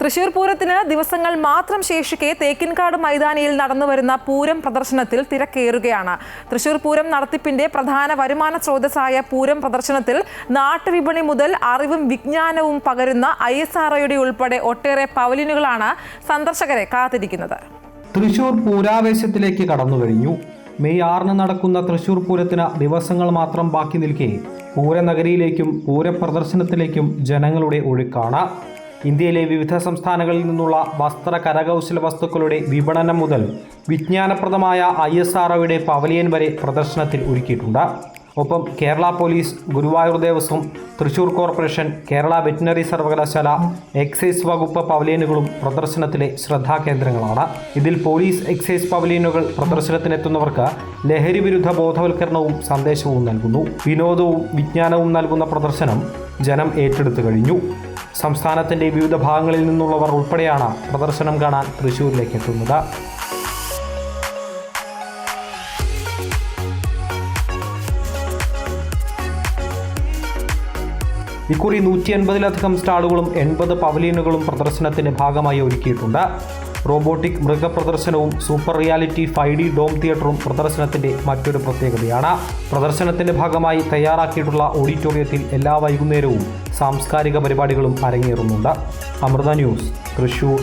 തൃശൂർ പൂരത്തിന് ദിവസങ്ങൾ മാത്രം ശേഷിക്കെ തേക്കിൻകാട് മൈതാനിയിൽ നടന്നുവരുന്ന പൂരം പ്രദർശനത്തിൽ തിരക്കേറുകയാണ്. തൃശൂർ പൂരം നടത്തിപ്പിന്റെ പ്രധാന വരുമാന സ്രോതസ്സായ പൂരം പ്രദർശനത്തിൽ നാട്ടുവിപണി മുതൽ അറിവും വിജ്ഞാനവും പകരുന്ന ISROയുടെ ഉൾപ്പെടെ ഒട്ടേറെ പവലിയനുകളാണ് സന്ദർശകരെ കാത്തിരിക്കുന്നത്. തൃശൂർ പൂരാവേശത്തിലേക്ക് കടന്നുകഴിഞ്ഞു. മെയ് 6 നടക്കുന്ന തൃശൂർ പൂരത്തിന് ദിവസങ്ങൾ മാത്രം ബാക്കി നിൽക്കെ പൂരനഗരിയിലേക്കും പൂരപ്രദർശനത്തിലേക്കും ജനങ്ങളുടെ ഒഴുക്കാണ്. ഇന്ത്യയിലെ വിവിധ സംസ്ഥാനങ്ങളിൽ നിന്നുള്ള വസ്ത്ര കരകൗശല വസ്തുക്കളുടെ വിപണനം മുതൽ വിജ്ഞാനപ്രദമായ ISROയുടെ പവലിയൻ വരെ പ്രദർശനത്തിൽ ഒരുക്കിയിട്ടുണ്ട്. ഒപ്പം Kerala police, Guruvayur Devaswom, Thrissur corporation, Kerala veterinary സർവകലാശാല, എക്സൈസ് വകുപ്പ് പവലിയനുകളും പ്രദർശനത്തിലെ ശ്രദ്ധാകേന്ദ്രങ്ങളാണ്. ഇതിൽ പോലീസ് എക്സൈസ് പവലിയനുകൾ പ്രദർശനത്തിനെത്തുന്നവർക്ക് ലഹരി വിരുദ്ധ ബോധവൽക്കരണവും സന്ദേശവും നൽകുന്നു. വിനോദവും വിജ്ഞാനവും നൽകുന്ന പ്രദർശനം ജനം ഏറ്റെടുത്തു കഴിഞ്ഞു. സംസ്ഥാനത്തിൻ്റെ വിവിധ ഭാഗങ്ങളിൽ നിന്നുള്ളവർ ഉൾപ്പെടെയാണ് പ്രദർശനം കാണാൻ തൃശ്ശൂരിലേക്ക് എത്തുന്നത്. ഇക്കുറി 150ലധികം സ്റ്റാളുകളും 80 പവലിയനുകളും പ്രദർശനത്തിന്റെ ഭാഗമായി ഒരുക്കിയിട്ടുണ്ട്. റോബോട്ടിക് മൃഗപ്രദർശനവും സൂപ്പർ റിയാലിറ്റി 5D ഡോം തിയേറ്ററും പ്രദർശനത്തിന്റെ മറ്റൊരു പ്രത്യേകതയാണ്. പ്രദർശനത്തിന്റെ ഭാഗമായി തയ്യാറാക്കിയിട്ടുള്ള ഓഡിറ്റോറിയത്തിൽ എല്ലാ വൈകുന്നേരവും സാംസ്കാരിക പരിപാടികളും അരങ്ങേറുന്നുണ്ട്. അമൃത ന്യൂസ്, തൃശൂർ.